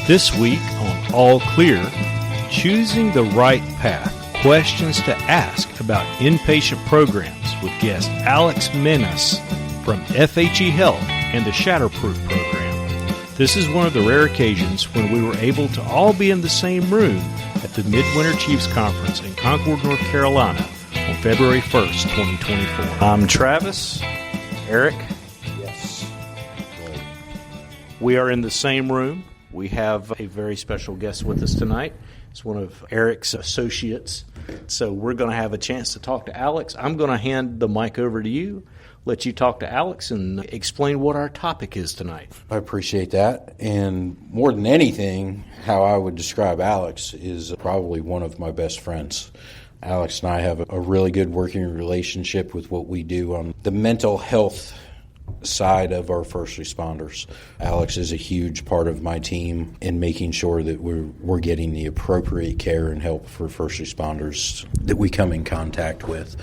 This week on All Clear, choosing the right path, questions to ask about inpatient programs with guest Alex Menas from FHE Health and the Shatterproof Program. This is one of the rare occasions when we were able to all be in the same room at the Midwinter Chiefs Conference in Concord, North Carolina on February 1st, 2024. I'm Travis. Eric? Yes. We are in the same room. We have a very special guest with us tonight. It's one of Eric's associates. So we're going to have a chance to talk to Alex. I'm going to hand the mic over to you, let you talk to Alex and explain what our topic is tonight. I appreciate that. And more than anything, how I would describe Alex is probably one of my best friends. Alex and I have a really good working relationship with what we do on the mental health side of our first responders. Alex is a huge part of my team in making sure that we're getting the appropriate care and help for first responders that we come in contact with.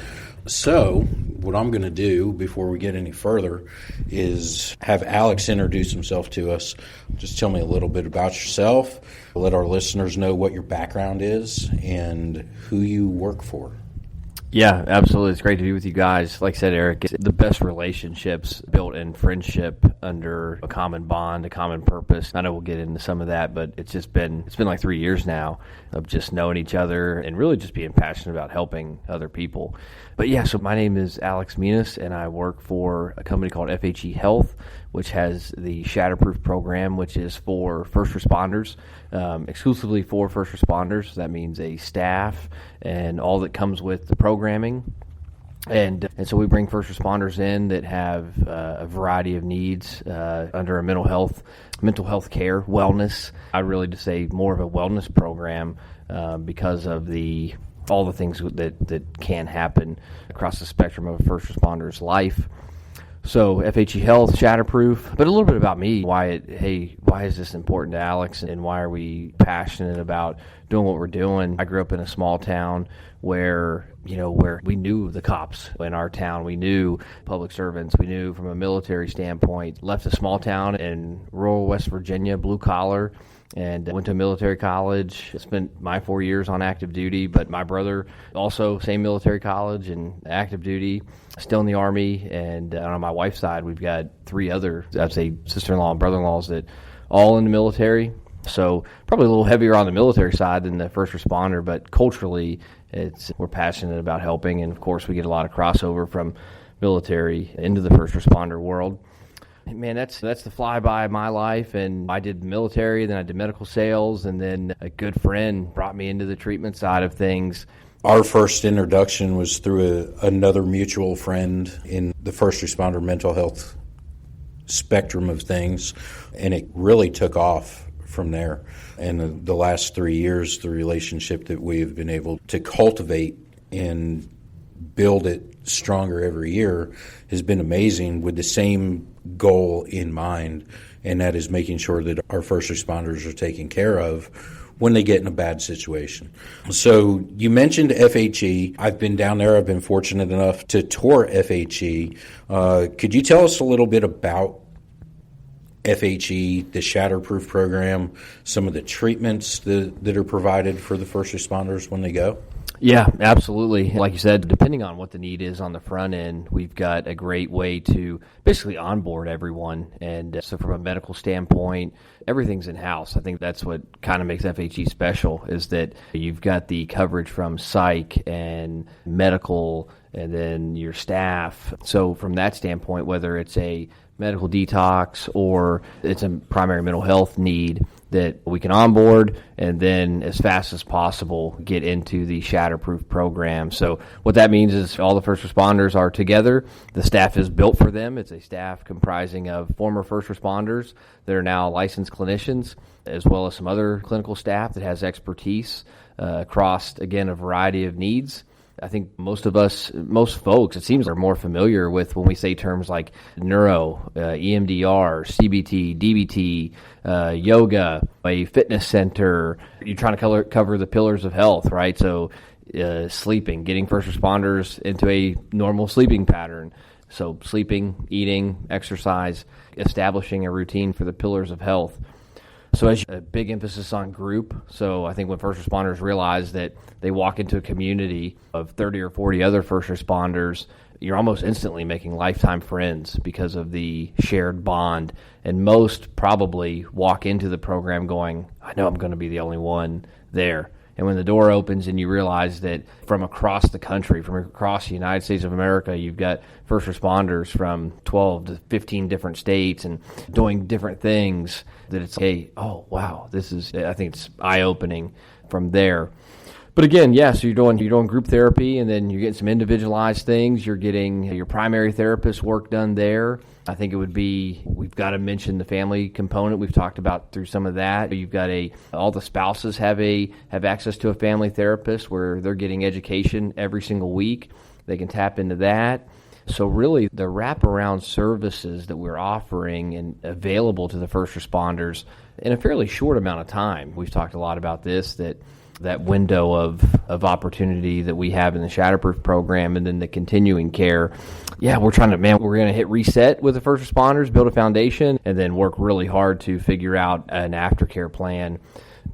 So what I'm going to do before we get any further is have Alex introduce himself to us. Just tell me a little bit about yourself. Let our listeners know what your background is and who you work for. Yeah, absolutely. It's great to be with you guys. Like I said, Eric, it's the best relationships built in friendship under a common bond, a common purpose. I know we'll get into some of that, but it's been like 3 years now of just knowing each other and really just being passionate about helping other people. But yeah, so my name is Alex Menas, and I work for a company called FHE Health, which has the Shatterproof Program, which is for first responders, exclusively for first responders. That means a staff and all that comes with the programming. And so we bring first responders in that have a variety of needs under a mental health care, wellness. I'd really just say more of a wellness program because of all the things that can happen across the spectrum of a first responder's life. So FHE Health, Shatterproof, but a little bit about me. Why is this important to Alex, and why are we passionate about doing what we're doing? I grew up in a small town where we knew the cops in our town. We knew public servants. We knew from a military standpoint. Left a small town in rural West Virginia, blue collar, and went to a military college. Spent my 4 years on active duty, but my brother also same military college and active duty, still in the Army. And on my wife's side, we've got three other, I'd say, sister-in-law and brother-in-laws that all in the military. So probably a little heavier on the military side than the first responder, but culturally, we're passionate about helping. And of course, we get a lot of crossover from military into the first responder world. Man, that's the flyby of my life, and I did military, then I did medical sales, and then a good friend brought me into the treatment side of things. Our first introduction was through another mutual friend in the first responder mental health spectrum of things, and it really took off from there. And the last 3 years, the relationship that we have been able to cultivate and build it stronger every year has been amazing, with the same goal in mind, and that is making sure that our first responders are taken care of when they get in a bad situation. So you mentioned FHE. I've been down there. I've been fortunate enough to tour FHE. Could you tell us a little bit about FHE, the Shatterproof Program, some of the treatments that are provided for the first responders when they go? Yeah, absolutely. Like you said, depending on what the need is on the front end, we've got a great way to basically onboard everyone. And so from a medical standpoint, everything's in-house. I think that's what kind of makes FHE special, is that you've got the coverage from psych and medical and then your staff. So from that standpoint, whether it's a medical detox or it's a primary mental health need, that we can onboard and then as fast as possible get into the Shatterproof program. So what that means is all the first responders are together. The staff is built for them. It's a staff comprising of former first responders that are now licensed clinicians, as well as some other clinical staff that has expertise across, again, a variety of needs. I think most folks, it seems, are more familiar with when we say terms like neuro, EMDR, CBT, DBT, yoga, a fitness center. You're trying to cover the pillars of health, right? So sleeping, getting first responders into a normal sleeping pattern. So sleeping, eating, exercise, establishing a routine for the pillars of health. So as a big emphasis on group. So I think when first responders realize that they walk into a community of 30 or 40 other first responders, you're almost instantly making lifetime friends because of the shared bond. And most probably walk into the program going, I know I'm going to be the only one there. And when the door opens and you realize that from across the country, from across the United States of America, you've got first responders from 12 to 15 different states and doing different things, that it's, hey, oh, wow, I think it's eye-opening from there. But again, so you're doing group therapy, and then you're getting some individualized things. You're getting your primary therapist work done there. I think we've got to mention the family component. We've talked about through some of that. You've got all the spouses have access to a family therapist where they're getting education every single week. They can tap into that. So really, the wraparound services that we're offering and available to the first responders in a fairly short amount of time. We've talked a lot about this, that window of opportunity that we have in the Shatterproof program, and then the continuing care. We're going to hit reset with the first responders, build a foundation, and then work really hard to figure out an aftercare plan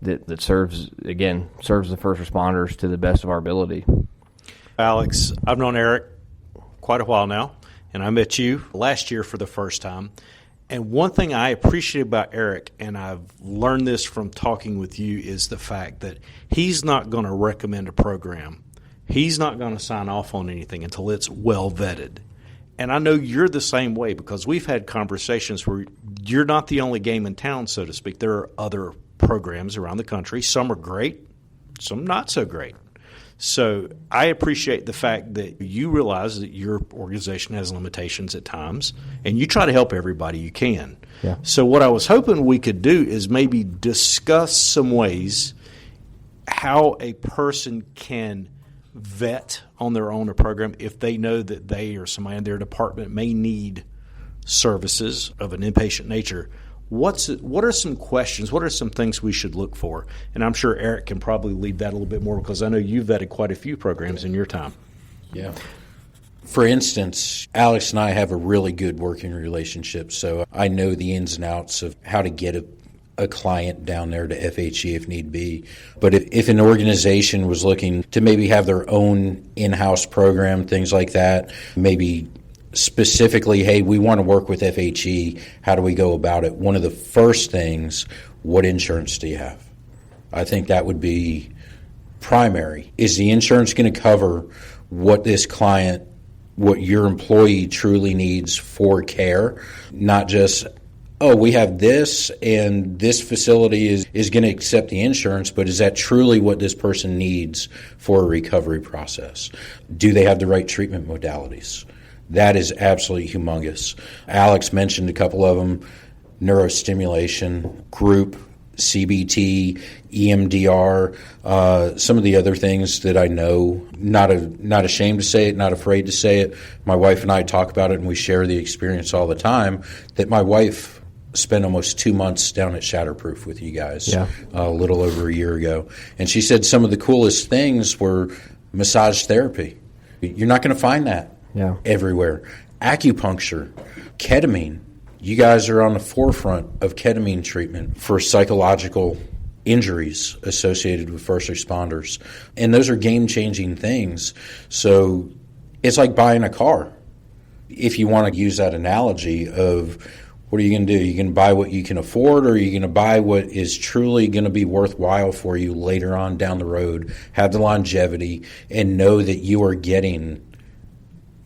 that serves the first responders to the best of our ability. Alex, I've known Eric quite a while now, and I met you last year for the first time. And one thing I appreciate about Eric, and I've learned this from talking with you, is the fact that he's not going to recommend a program. He's not going to sign off on anything until it's well vetted. And I know you're the same way, because we've had conversations where you're not the only game in town, so to speak. There are other programs around the country. Some are great, some not so great. So I appreciate the fact that you realize that your organization has limitations at times, and you try to help everybody you can. Yeah. So what I was hoping we could do is maybe discuss some ways how a person can vet on their own a program if they know that they or somebody in their department may need services of an inpatient nature. What are some questions? What are some things we should look for? And I'm sure Eric can probably lead that a little bit more, because I know you've vetted quite a few programs in your time. Yeah. For instance, Alex and I have a really good working relationship, so I know the ins and outs of how to get a client down there to FHE if need be. But if an organization was looking to maybe have their own in-house program, things like that, maybe specifically, hey, we want to work with FHE, how do we go about it? One of the first things, what insurance do you have? I think that would be primary. Is the insurance going to cover what this client, what your employee truly needs for care? Not just, oh, we have this and this facility is going to accept the insurance, but is that truly what this person needs for a recovery process? Do they have the right treatment modalities? That is absolutely humongous. Alex mentioned a couple of them: neurostimulation, group, CBT, EMDR, some of the other things that I know, not ashamed to say it, not afraid to say it. My wife and I talk about it, and we share the experience all the time, that my wife spent almost 2 months down at Shatterproof with you guys a little over a year ago. And she said some of the coolest things were massage therapy. You're not going to find that everywhere. Acupuncture, ketamine. You guys are on the forefront of ketamine treatment for psychological injuries associated with first responders. And those are game-changing things. So it's like buying a car. If you want to use that analogy of what are you going to do? Are you going to buy what you can afford, or are you going to buy what is truly going to be worthwhile for you later on down the road, have the longevity, and know that you are getting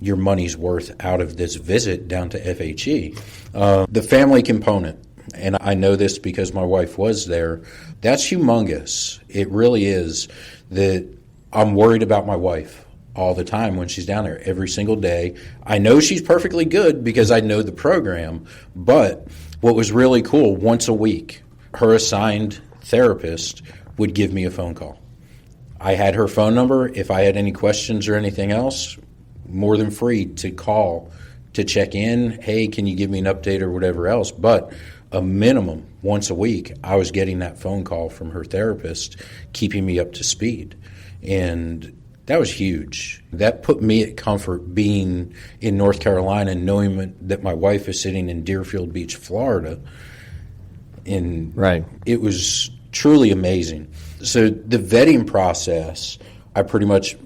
your money's worth out of this visit down to FHE. The family component, and I know this because my wife was there, that's humongous. It really is. That I'm worried about my wife all the time when she's down there, every single day. I know she's perfectly good because I know the program, but what was really cool, once a week, her assigned therapist would give me a phone call. I had her phone number. If I had any questions or anything else, more than free to call to check in. Hey, can you give me an update or whatever else? But a minimum once a week, I was getting that phone call from her therapist, keeping me up to speed. And that was huge. That put me at comfort being in North Carolina and knowing that my wife is sitting in Deerfield Beach, Florida. And Right. it was truly amazing. So the vetting process, I pretty much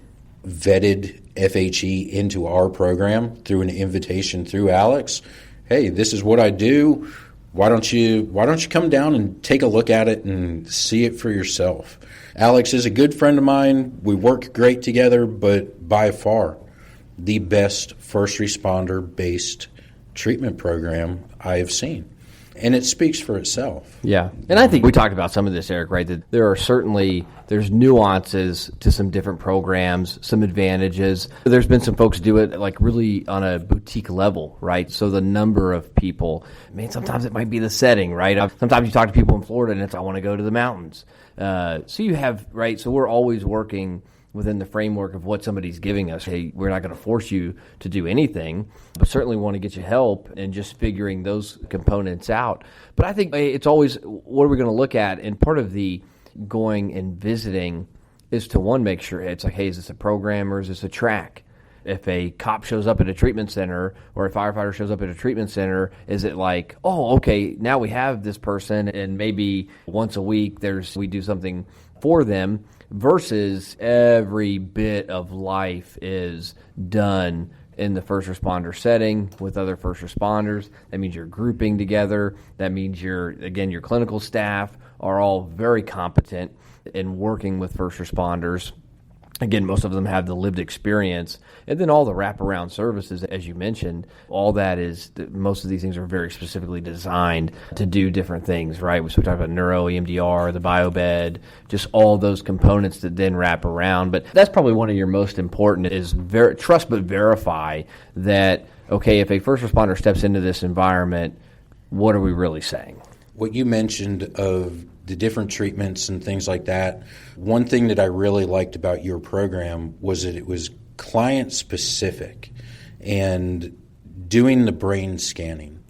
vetted FHE into our program through an invitation through Alex. Hey, this is what I do. Why don't you come down and take a look at it and see it for yourself? Alex is a good friend of mine. We work great together, but by far the best first responder-based treatment program I have seen. And it speaks for itself. Yeah. And I think we talked about some of this, Eric, right? That there's nuances to some different programs, some advantages. There's been some folks do it like really on a boutique level, right? So the number of people, sometimes it might be the setting, right? Sometimes you talk to people in Florida and it's, I want to go to the mountains. So you have, right? So we're always working within the framework of what somebody's giving us. Hey, we're not going to force you to do anything, but certainly want to get you help and just figuring those components out. But I think it's always, what are we going to look at? And part of the going and visiting is to, one, make sure it's like, hey, is this a program or is this a track? If a cop shows up at a treatment center or a firefighter shows up at a treatment center, is it like, oh, okay, now we have this person and maybe once a week we do something for them, versus every bit of life is done in the first responder setting with other first responders. That means you're grouping together. That means your clinical staff are all very competent in working with first responders. Again, most of them have the lived experience. And then all the wraparound services, as you mentioned, all that is, most of these things are very specifically designed to do different things, right? So we talked about neuro, EMDR, the biobed, just all those components that then wrap around. But that's probably one of your most important is trust but verify that, okay, if a first responder steps into this environment, what are we really saying? What you mentioned of the different treatments and things like that, one thing that I really liked about your program was that it was client-specific and doing the brain scanning.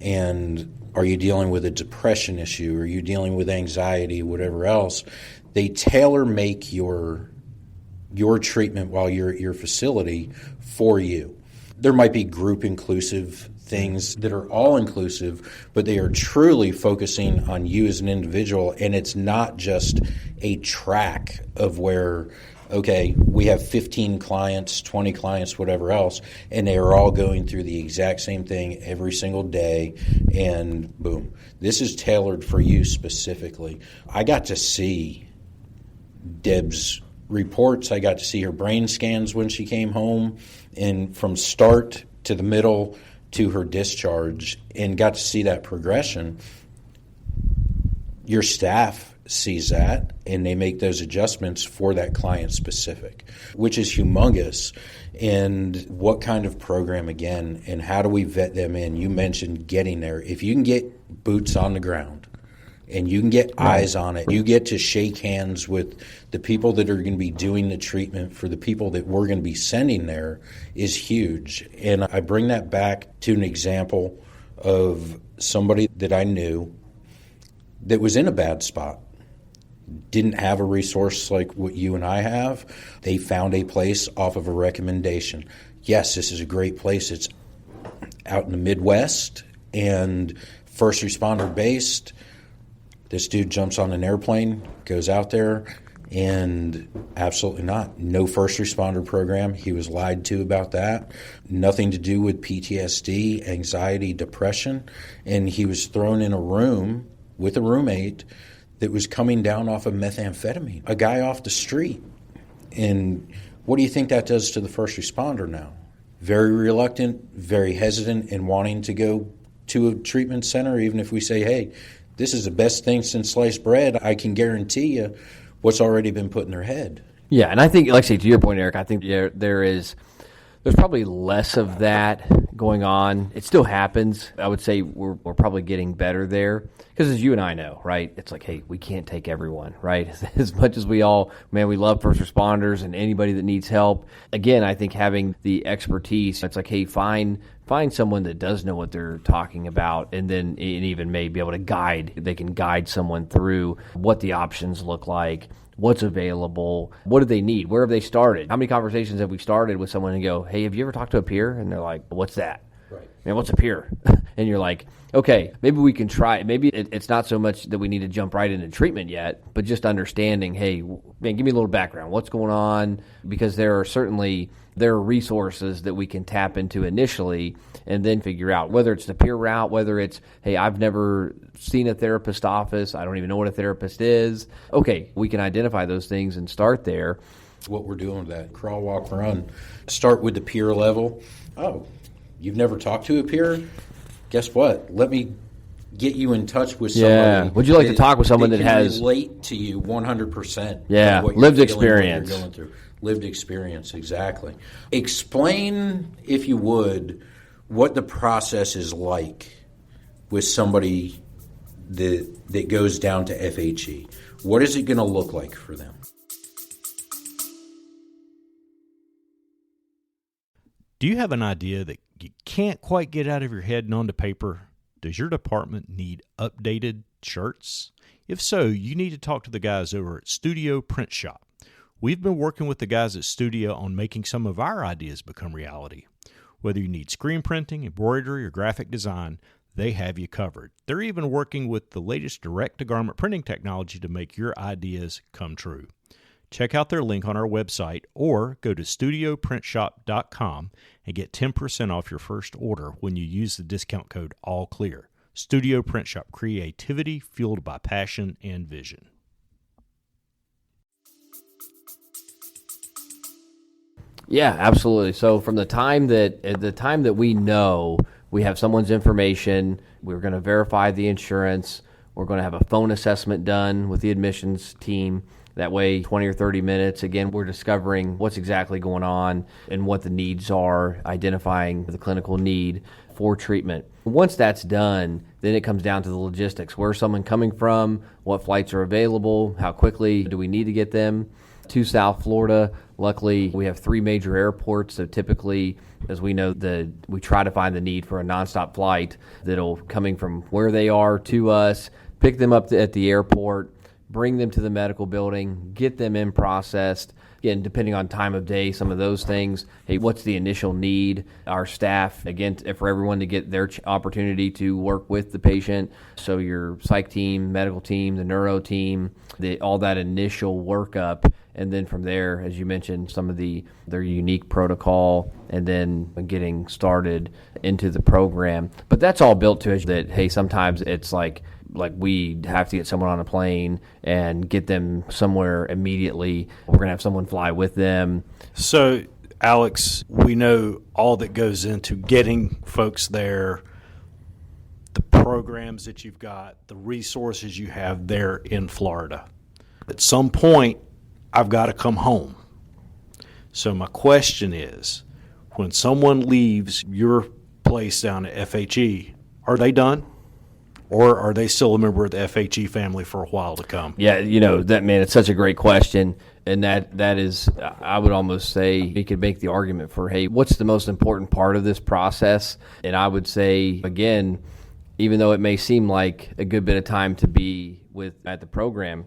And are you dealing with a depression issue? Are you dealing with anxiety, whatever else? They tailor-make your treatment while you're at your facility for you. There might be group-inclusive things that are all-inclusive, but they are truly focusing on you as an individual, and it's not just a track of where, okay, we have 15 clients, 20 clients, whatever else, and they are all going through the exact same thing every single day, and boom. This is tailored for you specifically. I got to see Deb's reports. I got to see her brain scans when she came home, and from start to the middle to her discharge, and got to see that progression. Your staff sees that, and they make those adjustments for that client specific, which is humongous. And what kind of program, again, and how do we vet them in? You mentioned getting there. If you can get boots on the ground and you can get eyes on it, you get to shake hands with the people that are going to be doing the treatment for the people that we're going to be sending there, is huge. And I bring that back to an example of somebody that I knew that was in a bad spot, didn't have a resource like what you and I have. They found a place off of a recommendation. Yes, this is a great place. It's out in the Midwest and first responder based. This dude jumps on an airplane, goes out there, and absolutely not. No first responder program. He was lied to about that. Nothing to do with PTSD, anxiety, depression. And he was thrown in a room with a roommate that was coming down off of methamphetamine, a guy off the street. And what do you think that does to the first responder now? Very reluctant, very hesitant in wanting to go to a treatment center, even if we say, hey, this is the best thing since sliced bread. I can guarantee you what's already been put in their head. Yeah, and I think, like I say, to your point, Eric, I think there's probably less of that going on. It still happens. I would say we're probably getting better there because, as you and I know, right, it's like, hey, we can't take everyone, right? As much as we love first responders and anybody that needs help. Again, I think having the expertise, it's like, hey, find someone that does know what they're talking about, and then even may be able to they can guide someone through what the options look like, what's available, what do they need, where have they started, how many conversations have we started with someone and go, hey, have you ever talked to a peer? And they're like, what's that? Right. Man, what's a peer? And you're like, okay, maybe we can try. Maybe it's not so much that we need to jump right into treatment yet, but just understanding, hey, man, give me a little background. What's going on? Because there are resources that we can tap into initially and then figure out whether it's the peer route, whether it's, hey, I've never seen a therapist office. I don't even know what a therapist is. Okay, we can identify those things and start there. What we're doing with that, crawl, walk, run. Start with the peer level. Oh, you've never talked to a peer? Guess what? Let me get you in touch with somebody. Yeah. Would you like to talk with someone that has relate to you 100%? Yeah, what lived feeling, experience. what you're going through. Lived experience, exactly. Explain, if you would, what the process is like with somebody that goes down to FHE. What is it going to look like for them? Do you have an idea that you can't quite get out of your head and onto paper? Does your department need updated shirts? If so, you need to talk to the guys over at Studio Print Shop. We've been working with the guys at Studio on making some of our ideas become reality. Whether you need screen printing, embroidery, or graphic design, they have you covered. They're even working with the latest direct-to-garment printing technology to make your ideas come true. Check out their link on our website or go to studioprintshop.com and get 10% off your first order when you use the discount code ALLCLEAR. Studio Print Shop, creativity fueled by passion and vision. Yeah, absolutely. So from the time that we know we have someone's information, we're going to verify the insurance, we're going to have a phone assessment done with the admissions team. That way, 20 or 30 minutes, again, we're discovering what's exactly going on and what the needs are, identifying the clinical need for treatment. Once that's done, then it comes down to the logistics. Where's someone coming from? What flights are available? How quickly do we need to get them to South Florida? Luckily, we have 3 major airports, so typically, as we know, we try to find the need for a nonstop flight that'll coming from where they are to us, pick them up at the airport, bring them to the medical building, get them in processed. Again, depending on time of day, some of those things. Hey, what's the initial need? Our staff, again, for everyone to get their opportunity to work with the patient. So your psych team, medical team, the neuro team, all that initial workup. And then from there, as you mentioned, some of their unique protocol, and then getting started into the program. But that's all built to it that, hey, sometimes it's like we have to get someone on a plane and get them somewhere immediately. We're going to have someone fly with them. So, Alex, we know all that goes into getting folks there, the programs that you've got, the resources you have there in Florida. At some point, I've got to come home. So my question is, when someone leaves your place down at FHE, are they done? Or are they still a member of the FHE family for a while to come? Yeah, it's such a great question. And that is, I would almost say, you could make the argument for, hey, what's the most important part of this process? And I would say, again, even though it may seem like a good bit of time to be at the program,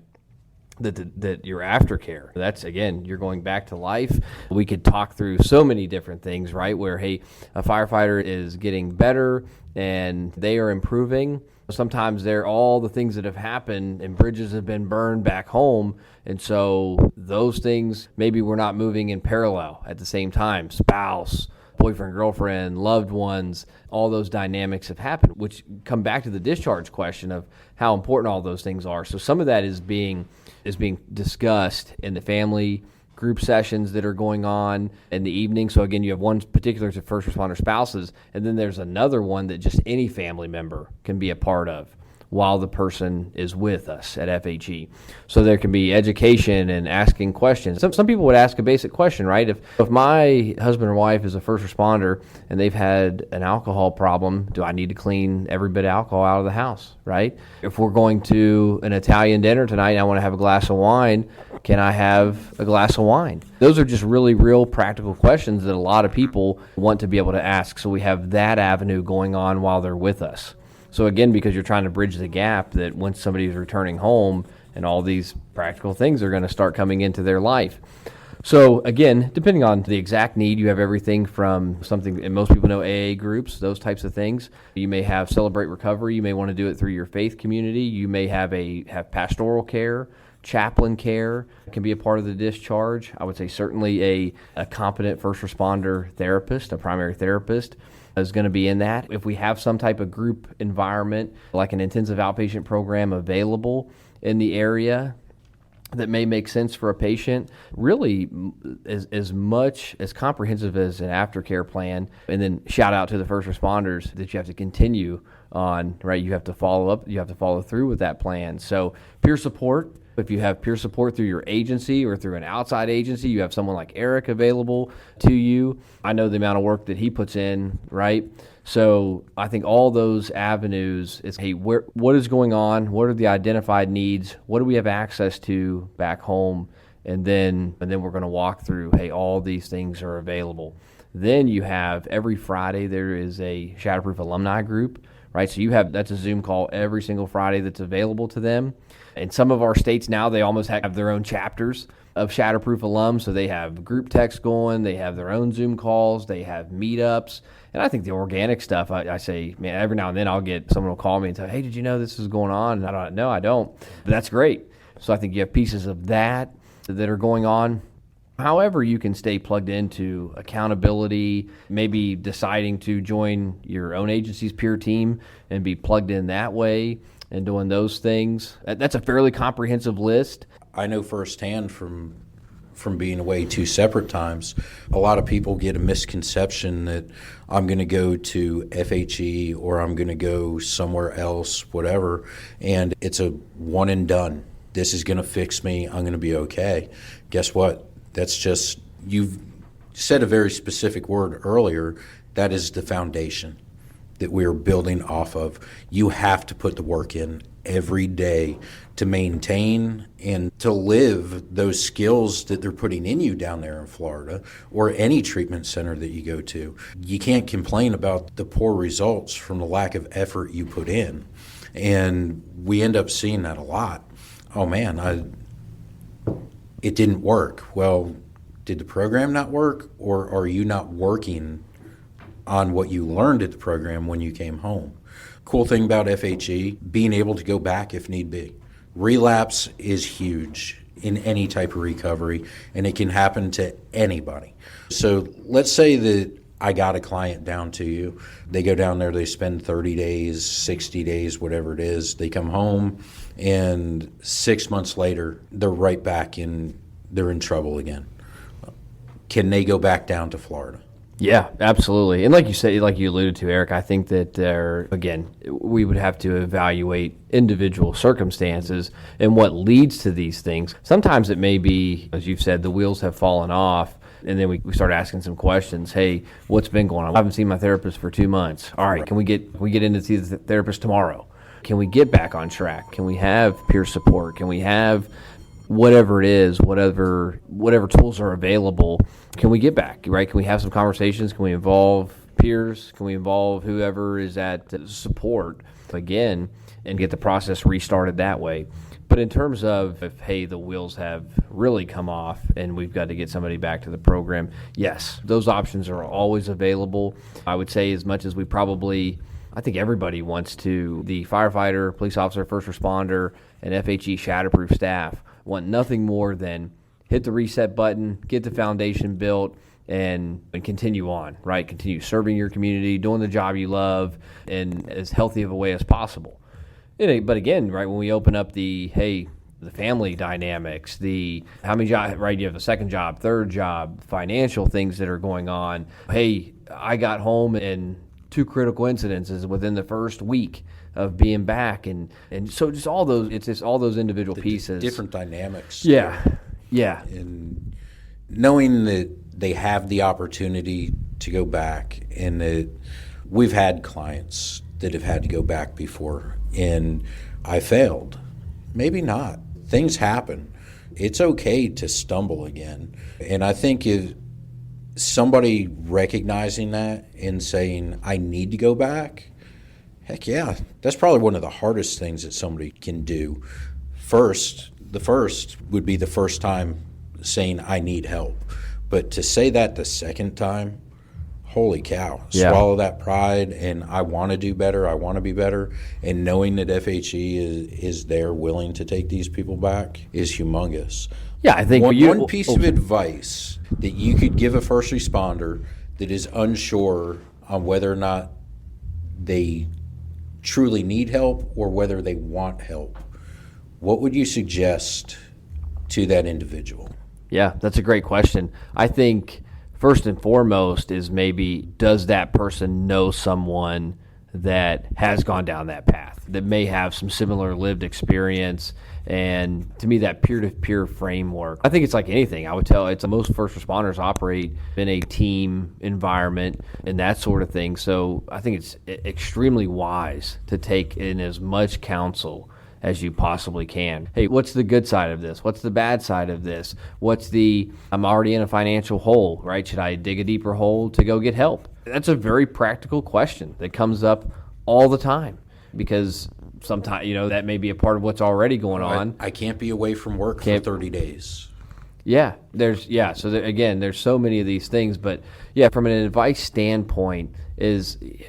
that your aftercare, that's, again, you're going back to life. We could talk through so many different things, right? Where, hey, a firefighter is getting better and they are improving. Sometimes they're all the things that have happened and bridges have been burned back home. And so those things, maybe we're not moving in parallel at the same time. Spouse, boyfriend, girlfriend, loved ones, all those dynamics have happened, which come back to the discharge question of how important all those things are. So some of that is being discussed in the family group sessions that are going on in the evening. So again, you have one particular to first responder spouses, and then there's another one that just any family member can be a part of while the person is with us at FHE. So there can be education and asking questions. Some people would ask a basic question, right? If my husband or wife is a first responder and they've had an alcohol problem, do I need to clean every bit of alcohol out of the house, right? If we're going to an Italian dinner tonight and I want to have a glass of wine, can I have a glass of wine? Those are just really real practical questions that a lot of people want to be able to ask. So we have that avenue going on while they're with us. So again, because you're trying to bridge the gap that once somebody's returning home and all these practical things are going to start coming into their life. So again, depending on the exact need, you have everything from something, and most people know AA groups, those types of things. You may have Celebrate Recovery. You may want to do it through your faith community. You may have pastoral care, chaplain care can be a part of the discharge. I would say certainly a competent first responder therapist, a primary therapist, is going to be in that. If we have some type of group environment, like an intensive outpatient program available in the area, that may make sense for a patient, really as much as comprehensive as an aftercare plan. And then shout out to the first responders that you have to continue on, right? You have to follow up, you have to follow through with that plan. So peer support, if you have peer support through your agency or through an outside agency, you have someone like Eric available to you. I know the amount of work that he puts in, right? So I think all those avenues is, hey, what is going on? What are the identified needs? What do we have access to back home? And then we're going to walk through, hey, all these things are available. Then you have every Friday there is a Shatterproof alumni group, right? So that's a Zoom call every single Friday that's available to them. In some of our states now, they almost have their own chapters of Shatterproof alums. So they have group text going, they have their own Zoom calls, they have meetups. And I think the organic stuff, I say, man, every now and then someone will call me and say, hey, did you know this is going on? And I don't. But that's great. So I think you have pieces of that are going on. However, you can stay plugged into accountability, maybe deciding to join your own agency's peer team and be plugged in that way and doing those things. That's a fairly comprehensive list. I know firsthand from being away 2 separate times, a lot of people get a misconception that I'm going to go to FHE or I'm going to go somewhere else, whatever, and it's a one and done. This is going to fix me. I'm going to be okay. Guess what? That's just, you've said a very specific word earlier. That is the foundation that we're building off of. You have to put the work in every day to maintain and to live those skills that they're putting in you down there in Florida or any treatment center that you go to. You can't complain about the poor results from the lack of effort you put in. And we end up seeing that a lot. Oh man, it didn't work. Well, did the program not work, or are you not working on what you learned at the program when you came home? Cool thing about FHE, being able to go back if need be. Relapse is huge in any type of recovery, and it can happen to anybody. So let's say that I got a client down to you. They go down there, they spend 30 days, 60 days, whatever it is. They come home, and 6 months later, they're right back they're in trouble again. Can they go back down to Florida? Yeah, absolutely. And like you said, like you alluded to, Eric, I think that again, we would have to evaluate individual circumstances and what leads to these things. Sometimes it may be, as you've said, the wheels have fallen off, and then we start asking some questions. Hey, what's been going on? I haven't seen my therapist for 2 months. All right, can we get in to see the therapist tomorrow? Can we get back on track? Can we have peer support? Can we have whatever it is, whatever tools are available? Can we get back, right? Can we have some conversations? Can we involve peers? Can we involve whoever is at support again and get the process restarted that way? But in terms of if, hey, the wheels have really come off and we've got to get somebody back to the program, yes, those options are always available. I would say as much as I think everybody wants to, the firefighter, police officer, first responder, and FHE Shatterproof staff want nothing more than hit the reset button, get the foundation built, and continue on, right? Continue serving your community, doing the job you love, and as healthy of a way as possible. But again, right, when we open up the family dynamics, how many jobs, right, you have a second job, third job, financial things that are going on. Hey, I got home and 2 critical incidences within the first week of being back, and so just all those, it's just all those individual pieces, different dynamics. Yeah. And knowing that they have the opportunity to go back, and that we've had clients that have had to go back before, and I failed. Maybe not. Things happen. It's okay to stumble again. And I think if somebody recognizing that and saying, I need to go back, heck yeah, that's probably one of the hardest things that somebody can do. The first would be the first time saying I need help. But to say that the second time, holy cow, Yeah. swallow that pride, and I want to do better, I want to be better, and knowing that FHE is there willing to take these people back is humongous. Yeah, I think one piece of advice that you could give a first responder that is unsure on whether or not they truly need help or whether they want help, what would you suggest to that individual? Yeah, that's a great question. I think first and foremost is maybe, does that person know someone that has gone down that path, that may have some similar lived experience? And to me, that peer-to-peer framework, I think it's like anything. I would tell it's most first responders operate in a team environment and that sort of thing. So I think it's extremely wise to take in as much counsel as you possibly can. Hey, what's the good side of this? What's the bad side of this? I'm already in a financial hole, right? Should I dig a deeper hole to go get help? That's a very practical question that comes up all the time, because sometimes, that may be a part of what's already going on. I can't be away from work for 30 days. Yeah, again, there's so many of these things, but yeah, from an advice standpoint I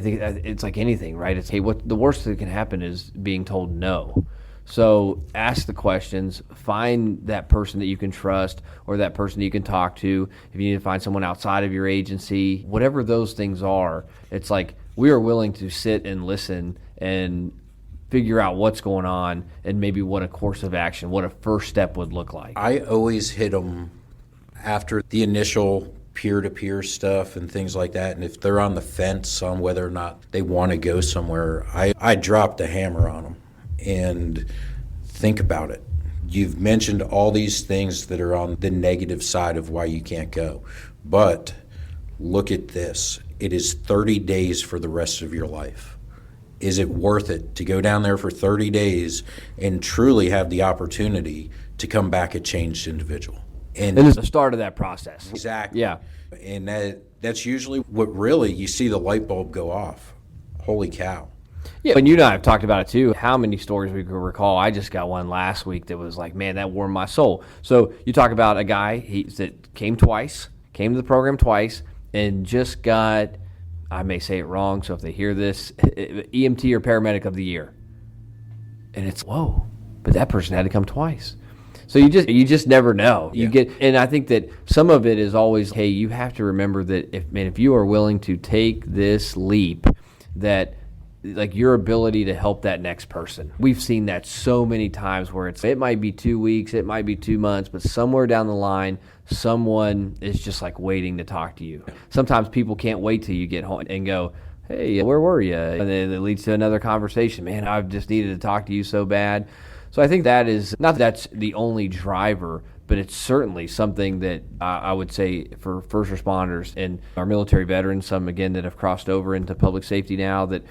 think it's like anything, right? It's, hey, what the worst that can happen is being told no. So ask the questions, find that person that you can trust or that person that you can talk to. If you need to find someone outside of your agency, whatever those things are, it's like we are willing to sit and listen and figure out what's going on and maybe what a course of action, what a first step would look like. I always hit them after the initial peer-to-peer stuff and things like that, and if they're on the fence on whether or not they want to go somewhere, I drop the hammer on them and think about it. You've mentioned all these things that are on the negative side of why you can't go, but look at this. It is 30 days for the rest of your life. Is it worth it to go down there for 30 days and truly have the opportunity to come back a changed individual? And it's the start of that process. Exactly. Yeah. And that's usually what really you see the light bulb go off. Holy cow. Yeah, and you and I have talked about it too, how many stories we can recall. I just got one last week that was like, man, that warmed my soul. So you talk about a guy that came to the program twice, and just got, I may say it wrong, so if they hear this, EMT or paramedic of the year. And it's, whoa, but that person had to come twice. So you just never know. Yeah. And I think that some of it is always, hey, you have to remember that if you are willing to take this leap, that like your ability to help that next person. We've seen that so many times where it might be 2 weeks, it might be 2 months, but somewhere down the line, someone is just like waiting to talk to you. Sometimes people can't wait till you get home and go, hey, where were you? And then it leads to another conversation. Man, I've just needed to talk to you so bad. So I think that is, not that that's the only driver, but it's certainly something that I would say for first responders and our military veterans, some again that have crossed over into public safety now, that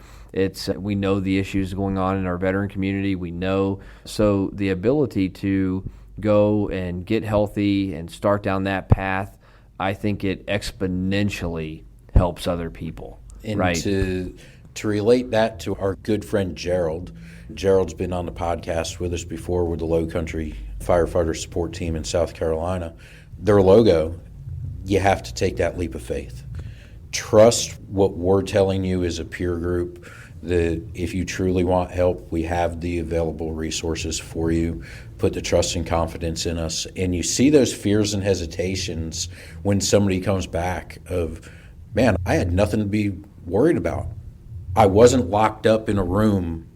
we know the issues going on in our veteran community. We know, so the ability to go and get healthy and start down that path, I think it exponentially helps other people. And right? To relate that to our good friend Gerald. Gerald's been on the podcast with us before with the Low Country Firefighter Support Team in South Carolina. Their logo, you have to take that leap of faith. Trust what we're telling you as a peer group, that if you truly want help, we have the available resources for you. Put the trust and confidence in us. And you see those fears and hesitations when somebody comes back of, man, I had nothing to be worried about. I wasn't locked up in a room.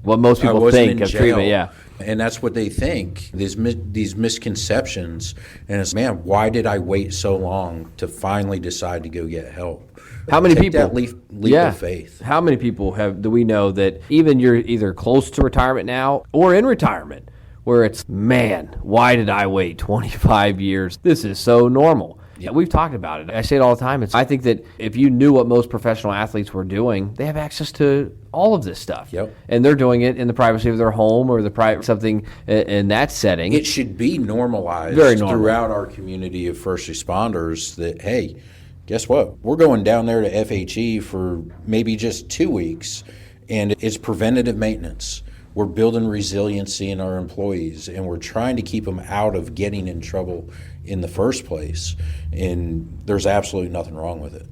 What most people think of treatment, yeah. And that's what they think, these misconceptions. And it's, man, why did I wait so long to finally decide to go get help? How many Take people? That leap of faith. How many people do we know that even you're either close to retirement now or in retirement, where it's, man, why did I wait 25 years? This is so normal. Yeah, we've talked about it. I say it all the time. I think that if you knew what most professional athletes were doing, they have access to all of this stuff. Yep. And they're doing it in the privacy of their home or something in that setting. It should be normalized Very normal throughout our community of first responders that, hey, guess what? We're going down there to FHE for maybe just 2 weeks, and it's preventative maintenance. we're building resiliency in our employees, and we're trying to keep them out of getting in trouble in the first place. And there's absolutely nothing wrong with it.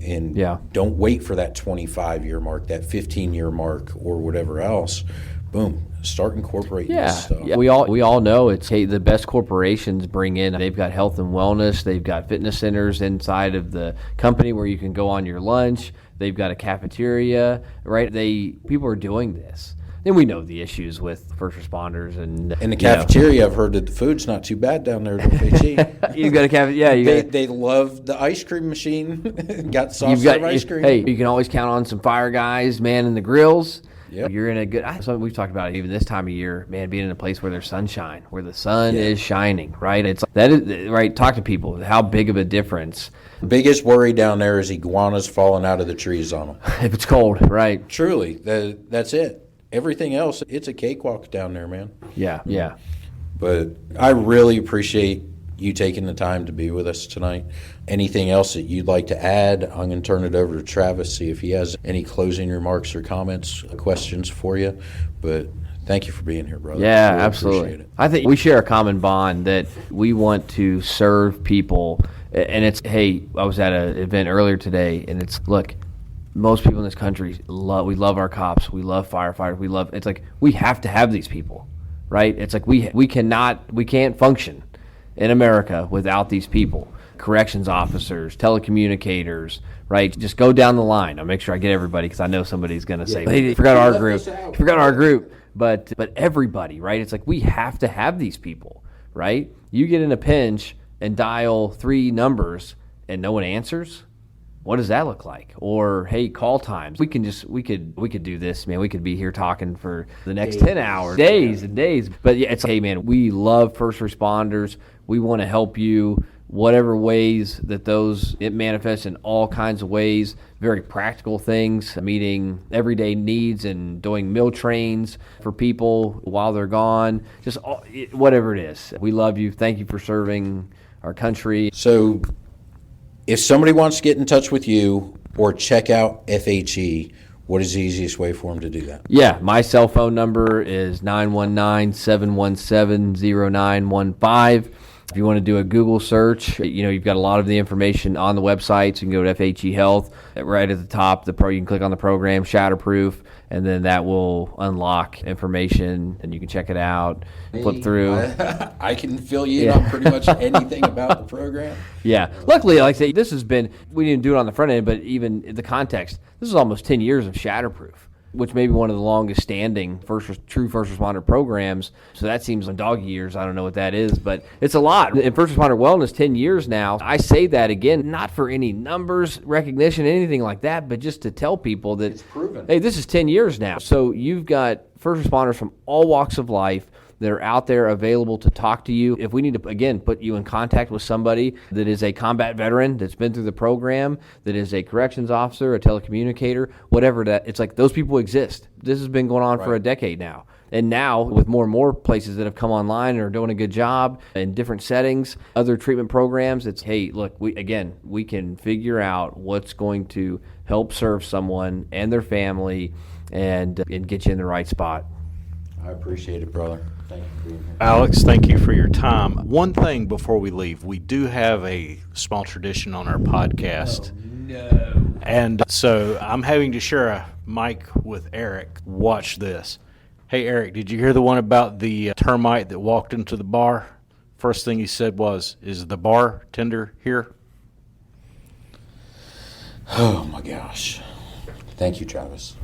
And don't wait for that 25-year mark, that 15-year mark, or whatever else. Boom, start incorporating this stuff. Yeah, we all know it's the best corporations bring in. They've got health and wellness. They've got fitness centers inside of the company where you can go on your lunch. They've got a cafeteria, right? People are doing this. Then we know the issues with first responders and in the cafeteria. I've heard that the food's not too bad down there at FHE. You've got a cafeteria. They love the ice cream machine. Got soft serve ice cream. Hey, you can always count on some fire guys, man, in the grills. Yep. You're in a good. Something we've talked about even this time of year, man. Being in a place where there's sunshine, where the sun is shining, right? It's that is right. Talk to people. How big of a difference. The biggest worry down there is iguanas falling out of the trees on them. If it's cold, right? Truly, that's it. Everything else, it's a cakewalk down there, man. Yeah. But I really appreciate you taking the time to be with us tonight. Anything else that you'd like to add? I'm going to turn it over to Travis, see if he has any closing remarks or comments, questions for you. But thank you for being here, brother. Yeah, really absolutely. I think we share a common bond that we want to serve people. And it's, hey, I was at an event earlier today, and it's, look, most people in this country we love our cops, we love firefighters, it's like we have to have these people, right? It's like we can't function in America without these people. Corrections officers, telecommunicators, right? Just go down the line. I'll make sure I get everybody because I know somebody's going to say, hey, you forgot our group. You forgot our group. But everybody, right? It's like we have to have these people, right? You get in a pinch and dial 3 numbers and no one answers. What does that look like? Or, hey, call times. We could do this, man. We could be here talking for the next 10 hours, days and days. But yeah, it's, hey, man, we love first responders. We want to help you whatever ways that it manifests in all kinds of ways, very practical things, meeting everyday needs and doing meal trains for people while they're gone, just whatever it is. We love you. Thank you for serving our country. So if somebody wants to get in touch with you or check out FHE, what is the easiest way for them to do that? Yeah, my cell phone number is 919-717-0915. If you want to do a Google search, you've got a lot of the information on the website. So you can go to FHE Health. Right at the top, you can click on the program, Shatterproof, and then that will unlock information, and you can check it out, flip through. I can fill you in on pretty much anything about the program. Yeah. Luckily, like I say, we didn't do it on the front end, but even the context, this is almost 10 years of Shatterproof, which may be one of the longest standing true first responder programs. So that seems like dog years. I don't know what that is, but it's a lot. In first responder wellness, 10 years now. I say that again, not for any numbers, recognition, anything like that, but just to tell people that, it's proven. Hey, this is 10 years now. So you've got first responders from all walks of life that are out there available to talk to you. If we need to, again, put you in contact with somebody that is a combat veteran that's been through the program, that is a corrections officer, a telecommunicator, whatever that, it's like those people exist. This has been going on for a decade now. And now, with more and more places that have come online and are doing a good job in different settings, other treatment programs, it's, hey, look, we can figure out what's going to help serve someone and their family and get you in the right spot. I appreciate it, brother. Thank you for being here. Alex, thank you for your time. One thing before we leave, we do have a small tradition on our podcast. Oh, no. And so I'm having to share a mic with Eric. Watch this. Hey, Eric, did you hear the one about the termite that walked into the bar? First thing he said was, is the bartender here? Oh, my gosh. Thank you, Travis.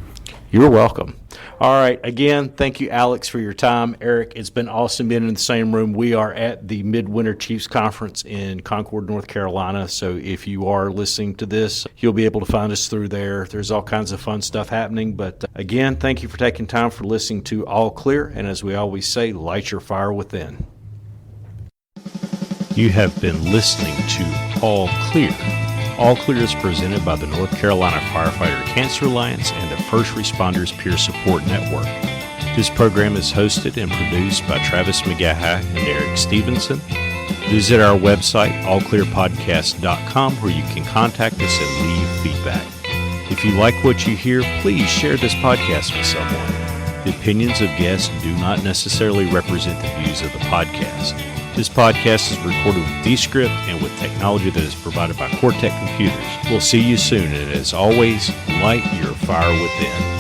You're welcome. All right. Again, thank you, Alex, for your time. Eric, it's been awesome being in the same room. We are at the Midwinter Chiefs Conference in Concord, North Carolina. So if you are listening to this, you'll be able to find us through there. There's all kinds of fun stuff happening. But again, thank you for taking time for listening to All Clear. And as we always say, light your fire within. You have been listening to All Clear. All Clear is presented by the North Carolina Firefighter Cancer Alliance and the First Responders Peer Support Network. This program is hosted and produced by Travis McGaha and Eric Stevenson. Visit our website, allclearpodcast.com, where you can contact us and leave feedback. If you like what you hear, please share this podcast with someone. The opinions of guests do not necessarily represent the views of the podcast. This podcast is recorded with Descript and with technology that is provided by Cortec Computers. We'll see you soon, and as always, light your fire within.